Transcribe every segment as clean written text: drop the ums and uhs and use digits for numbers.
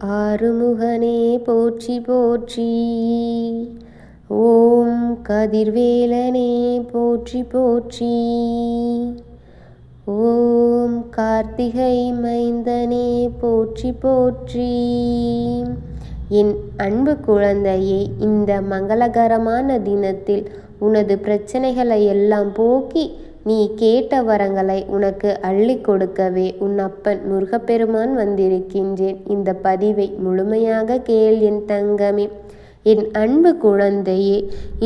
ஆறுமுகனே போற்றி போற்றி. ஓம் கதிர்வேலனே போற்றி போற்றி. ஓம் கார்த்திகை மைந்தனே போற்றி போற்றி. என் அன்பு குழந்தையே, இந்த மங்களகரமான தினத்தில் உனது பிரச்சனைகளை எல்லாம் போக்கி நீ கேட்ட வரங்களை உனக்கு அள்ளி கொடுக்கவே உன் அப்பன் முருகப்பெருமான் வந்திருக்கின்றேன். இந்த பதிவை முழுமையாக கேள் என் தங்கமே. என் அன்பு குழந்தையே,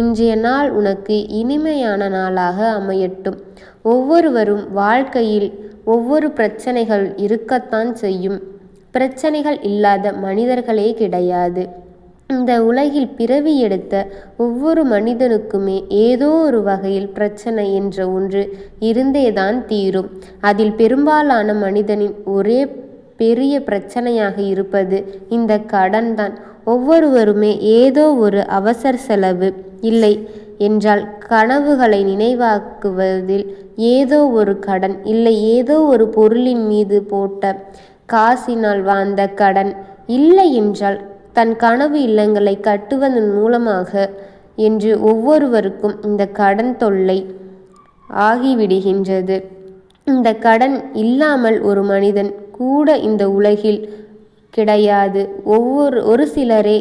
இன்றைய நாள் உனக்கு இனிமையான நாளாக அமையட்டும். ஒவ்வொருவரும் வாழ்க்கையில் ஒவ்வொரு பிரச்சனைகள் இருக்கத்தான் செய்யும். பிரச்சனைகள் இல்லாத மனிதர்களே கிடையாது. இந்த உலகில் பிறவி எடுத்த ஒவ்வொரு மனிதனுக்குமே ஏதோ ஒரு வகையில் பிரச்சனை என்ற ஒன்று இருந்தேதான் தீரும். அதில் பெரும்பாலான மனிதனின் ஒரே பெரிய பிரச்சனையாக இருப்பது இந்த கடன் தான். ஒவ்வொருவருமே ஏதோ ஒரு அவசர செலவு, இல்லை என்றால் கனவுகளை நினைவாக்குவதில் ஏதோ ஒரு கடன், இல்லை ஏதோ ஒரு பொருளின் மீது போட்ட காசினால் வாழ்ந்த கடன், இல்லை என்றால் தன் கனவு இல்லங்களை கட்டுவதன் மூலமாக என்று ஒவ்வொருவருக்கும் இந்த கடன் தொல்லை ஆகிவிடுகின்றது. இந்த கடன் இல்லாமல் ஒரு மனிதன் கூட இந்த உலகில் கிடையாது. ஒரு சிலரே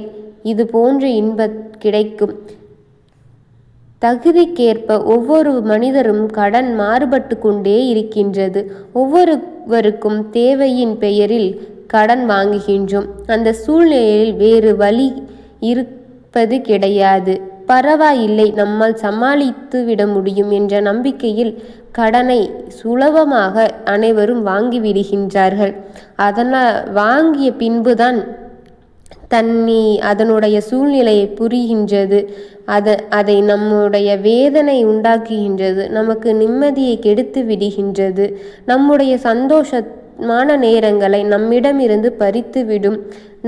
இது போன்ற இன்பம் கிடைக்கும். தகுதிக்கேற்ப ஒவ்வொரு மனிதரும் கடன் மாறுபட்டு கொண்டே இருக்கின்றது. ஒவ்வொருவருக்கும் தேவையின் பெயரில் கடன் வாங்குகின்றோம். அந்த சூழ்நிலையில் வேறு வழி இருப்பது கிடையாது. பரவாயில்லை, நம்மால் சமாளித்து விட முடியும் என்ற நம்பிக்கையில் கடனை சுலபமாக அனைவரும் வாங்கிவிடுகின்றார்கள். அதனால் வாங்கிய பின்புதான் அதனுடைய சூழ்நிலையை புரிகின்றது. அதை நம்முடைய வேதனை உண்டாக்குகின்றது. நமக்கு நிம்மதியை கெடுத்து விடுகின்றது. நம்முடைய சந்தோஷமான நேரங்களை நம்மிடமிருந்து பறித்துவிடும்.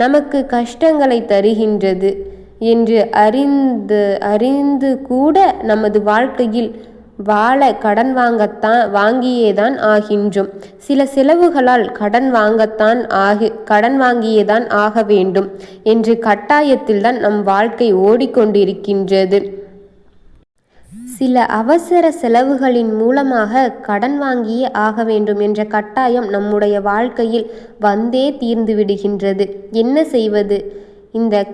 நமக்கு கஷ்டங்களை தருகின்றது என்று அறிந்து கூட நமது வாழ்க்கையில் வாழ கடன் வாங்கியேதான் ஆகின்றோம். சில செலவுகளால் கடன் வாங்கியேதான் ஆக வேண்டும் என்று கட்டாயத்தில் தான் நம் வாழ்க்கை ஓடிக்கொண்டிருக்கின்றது. சில அவசர செலவுகளின் மூலமாக கடன் வாங்கியே ஆக வேண்டும் என்ற கட்டாயம் நம்முடைய வாழ்க்கையில் வந்தே தீர்ந்து விடுகின்றது. என்ன செய்வது? இந்த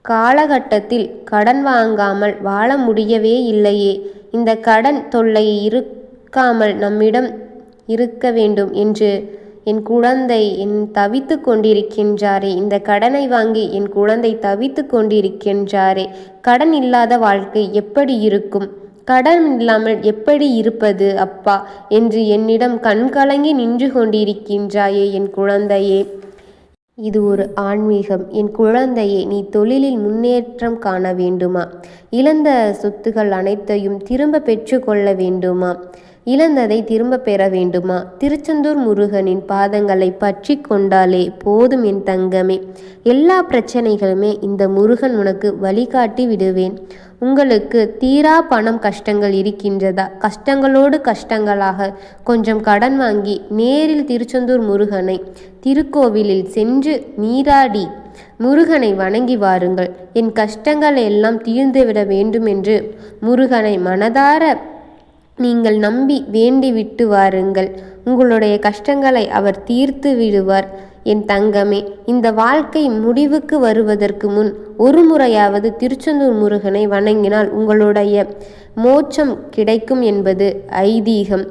காலகட்டத்தில் கடன் வாங்காமல் வாழ முடியவே இல்லையே. இந்த கடன் தொல்லை இருக்காமல் நம்மிடம் இருக்க வேண்டும் என்று என் குழந்தை தவித்து கொண்டிருக்கின்றாரே. இந்த கடனை வாங்கி என் குழந்தை தவித்து கொண்டிருக்கின்றாரே. கடன் இல்லாத வாழ்க்கை எப்படி இருக்கும்? கடன் இல்லாமல் எப்படி இருப்பது அப்பா என்று என்னிடம் கண்கலங்கி நின்று கொண்டிருக்கின்றாயே என் குழந்தையே. இது ஒரு ஆன்மீகம். என் குழந்தையே, நீ தொழிலில் முன்னேற்றம் காண வேண்டுமா? இழந்த சொத்துகள் அனைத்தையும் திரும்ப பெற்று கொள்ள வேண்டுமா? இழந்ததை திரும்ப பெற வேண்டுமா? திருச்செந்தூர் முருகனின் பாதங்களை பற்றி கொண்டாலே போதும் என் தங்கமே. எல்லா பிரச்சனைகளுமே இந்த முருகன் உனக்கு வழிகாட்டி விடுவேன். உங்களுக்கு தீரா பணம் கஷ்டங்கள் இருக்கின்றதா? கஷ்டங்களோடு கஷ்டங்களாக கொஞ்சம் கடன் வாங்கி நேரில் திருச்செந்தூர் முருகனை திருக்கோவிலில் சென்று நீராடி முருகனை வணங்கி வாருங்கள். என் கஷ்டங்கள் எல்லாம் தீர்ந்துவிட வேண்டும் என்று முருகனை மனதார நீங்கள் நம்பி வேண்டிவிட்டு வாருங்கள். உங்களுடைய கஷ்டங்களை அவர் தீர்த்து விடுவார். என் தங்கமே, இந்த வாழ்க்கை முடிவுக்கு வருவதற்கு முன் ஒரு முறையாவது திருச்செந்தூர் முருகனை வணங்கினால் உங்களுடைய மோட்சம் கிடைக்கும் என்பது ஐதீகம்.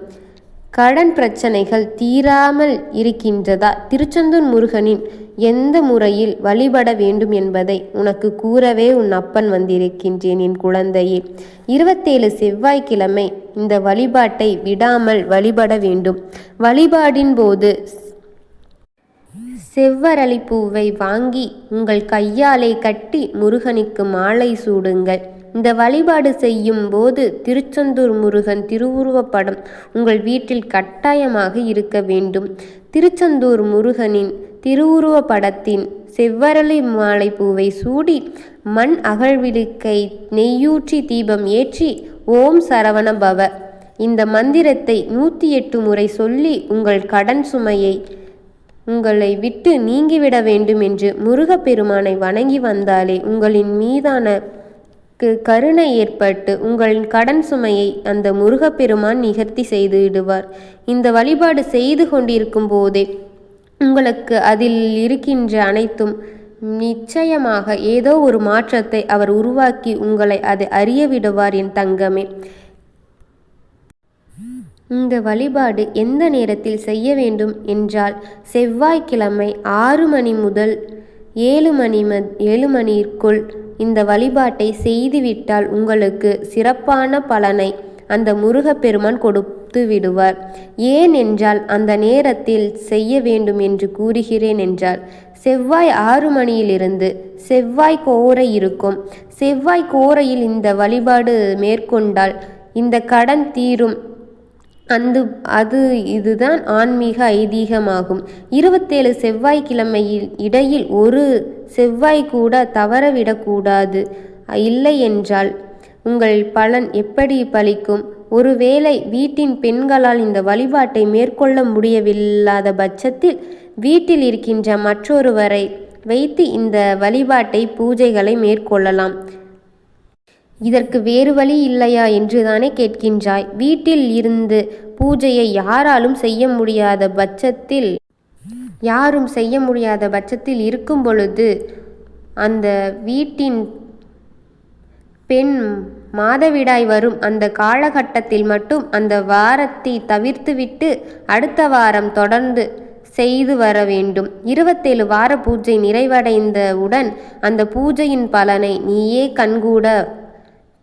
கடன் பிரச்சனைகள் தீராமல் இருக்கின்றதா? திருச்செந்தூர் முருகனின் எந்த முறையில் வழிபட வேண்டும் என்பதை உனக்கு கூறவே உன் அப்பன் வந்திருக்கின்றேன் என் குழந்தையே. 27 செவ்வாய்க்கிழமை இந்த வழிபாட்டை விடாமல் வழிபட வேண்டும். வழிபாடின் போது செவ்வரளி பூவை வாங்கி உங்கள் கையாலே கட்டி முருகனுக்கு மாலை சூடுங்கள். இந்த வழிபாடு செய்யும் போது திருச்செந்தூர் முருகன் திருவுருவப்படம் உங்கள் வீட்டில் கட்டாயமாக இருக்க வேண்டும். திருச்செந்தூர் முருகனின் திருவுருவ படத்தின் செவ்வரளி மாலை பூவை சூடி மண் அகழ்விளக்கை நெய்யூற்றி தீபம் ஏற்றி ஓம் சரவண பவ இந்த மந்திரத்தை 108 முறை சொல்லி உங்கள் கடன் சுமையை உங்களை விட்டு நீங்கிவிட வேண்டும் என்று முருகப்பெருமானை வணங்கி வந்தாலே உங்களின் மீதான கருணை ஏற்பட்டு உங்களின் கடன் சுமையை அந்த முருகப்பெருமான் நிகர்த்தி செய்து விடுவார். இந்த வழிபாடு செய்து கொண்டிருக்கும் போதே உங்களுக்கு அதில் இருக்கின்ற அனைத்தும் நிச்சயமாக ஏதோ ஒரு மாற்றத்தை அவர் உருவாக்கி உங்களை அதை அறிய விடுவார் என் தங்கமே. இந்த வழிபாடு எந்த நேரத்தில் செய்ய வேண்டும் என்றால் செவ்வாய்க்கிழமை 6 மணி முதல் 7 மணிக்குள் இந்த வழிபாட்டை செய்துவிட்டால் உங்களுக்கு சிறப்பான பலனை அந்த முருகப்பெருமான் கொடுத்து விடுவார். ஏன் என்றால் அந்த நேரத்தில் செய்ய வேண்டும் என்று கூறுகிறேன் என்றால் செவ்வாய் 6 மணியிலிருந்து செவ்வாய் கோரை இருக்கும். செவ்வாய் கோரையில் இந்த வழிபாடு மேற்கொண்டால் இந்த கடன் தீரும். இதுதான் ஆன்மீக ஐதீகமாகும். 27 செவ்வாய்க்கிழமையில் இடையில் ஒரு செவ்வாய் கூட தவறவிடக்கூடாது. இல்லை என்றால் உங்கள் பலன் எப்படி பலிக்கும்? ஒருவேளை வீட்டின் பெண்களால் இந்த வழிபாட்டை மேற்கொள்ள முடியவில்லாத பட்சத்தில் வீட்டில் இருக்கின்ற மற்றொருவரை வைத்து இந்த வழிபாட்டை பூஜைகளை மேற்கொள்ளலாம். இதற்கு வேறு வழி இல்லையா என்று தானே கேட்கின்றாய். வீட்டில் இருந்து பூஜையை யாரும் செய்ய முடியாத பட்சத்தில் இருக்கும் பொழுது அந்த வீட்டின் பெண் மாதவிடாய் வரும் அந்த காலகட்டத்தில் மட்டும் அந்த வாரத்தை தவிர்த்துவிட்டு அடுத்த வாரம் தொடர்ந்து செய்து வர வேண்டும். 27 வார பூஜை நிறைவடைந்தவுடன் அந்த பூஜையின் பலனை நீயே கண்கூட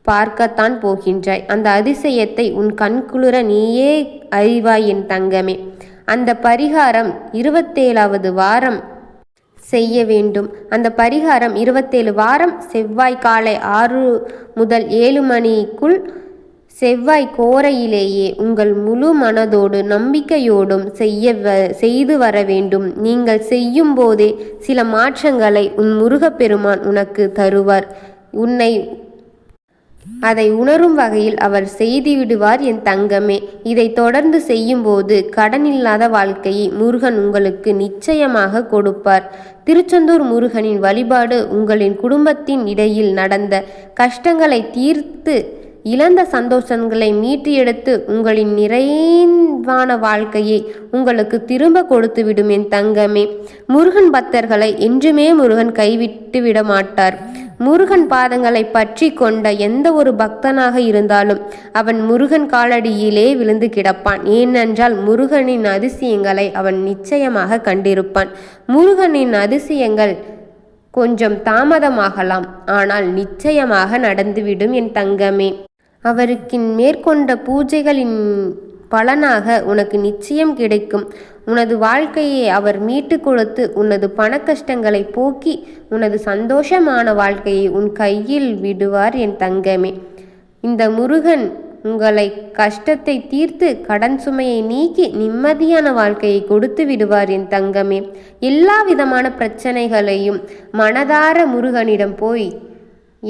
பார்க்கத்தான் போகின்றாய். அந்த அதிசயத்தை உன் கண்குளிர நீயே அறிவாய் என் தங்கமே. அந்த பரிகாரம் 27வது வாரம் செய்ய வேண்டும். அந்த பரிகாரம் 27 வாரம் செவ்வாய் காலை 6 முதல் 7 மணிக்குள் செவ்வாய் கோரையிலேயே உங்கள் முழு மனதோடு நம்பிக்கையோடும் செய்து வர வேண்டும். நீங்கள் செய்யும் போதே சில மாற்றங்களை உன் முருகப்பெருமான் உனக்கு தருவார். அதை உணரும் வகையில் அவர் செய்துவிடுவார் என் தங்கமே. இதை தொடர்ந்து செய்யும்போது கடனில்லாத வாழ்க்கையை முருகன் உங்களுக்கு நிச்சயமாக கொடுப்பார். திருச்செந்தூர் முருகனின் வழிபாடு உங்களின் குடும்பத்தின் இடையில் நடந்த கஷ்டங்களை தீர்த்து இழந்த சந்தோஷங்களை மீட்டு எடுத்து உங்களின் நிறைவான வாழ்க்கையை உங்களுக்கு திரும்ப கொடுத்து விடும் என் தங்கமே. முருகன் பக்தர்களை என்றுமே முருகன் கைவிட்டு விட மாட்டார். முருகன் பாதங்களை பற்றி கொண்ட எந்த ஒரு பக்தனாக இருந்தாலும் அவன் முருகன் காலடியிலே விழுந்து கிடப்பான். ஏனென்றால் முருகனின் அதிசயங்களை அவன் நிச்சயமாக கண்டிருப்பான். முருகனின் அதிசயங்கள் கொஞ்சம் தாமதமாகலாம், ஆனால் நிச்சயமாக நடந்துவிடும் என் தங்கமே. அவருக்கு மேற்கொண்ட பூஜைகளின் பலனாக உனக்கு நிச்சயம் கிடைக்கும். உனது வாழ்க்கையை அவர் மீட்டு கொடுத்து உனது பண கஷ்டங்களை போக்கி உனது சந்தோஷமான வாழ்க்கையை உன் கையில் விடுவார் என் தங்கமே. இந்த முருகன் உங்களை கஷ்டத்தை தீர்த்து கடன் சுமையை நீக்கி நிம்மதியான வாழ்க்கையை கொடுத்து விடுவார் என் தங்கமே. எல்லா விதமான பிரச்சனைகளையும் மனதார முருகனிடம் போய்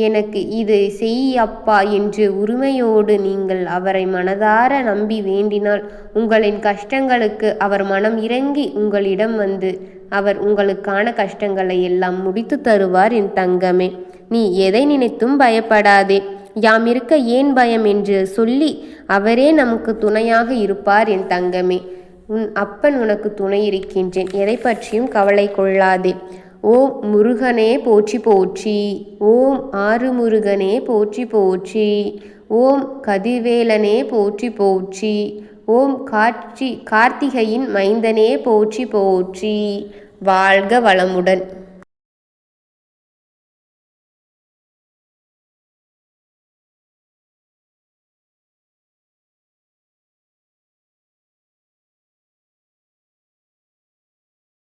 எனக்கு இது செய் அப்பா என்று உரிமையோடு நீங்கள் அவரை மனதார நம்பி வேண்டினால் உங்களின் கஷ்டங்களுக்கு அவர் மனம் இறங்கி உங்களிடம் வந்து அவர் உங்களுக்கான கஷ்டங்களை எல்லாம் முடித்து தருவார் என் தங்கமே. நீ எதை நினைத்தும் பயப்படாதே. யாம் இருக்க ஏன் பயம் என்று சொல்லி அவரே நமக்கு துணையாக இருப்பார் என் தங்கமே. உன் அப்பன் உனக்கு துணை இருக்கின்றேன், எதை பற்றியும் கவலை கொள்ளாதே. ஓம் முருகனே போற்றி போற்றி. ஓம் ஆறுமுருகனே போற்றி போற்றி. ஓம் கதிர்வேலனே போற்றி போற்றி. ஓம் கார்த்திகையின் மைந்தனே போற்றி போற்றி. வாழ்க வளமுடன்.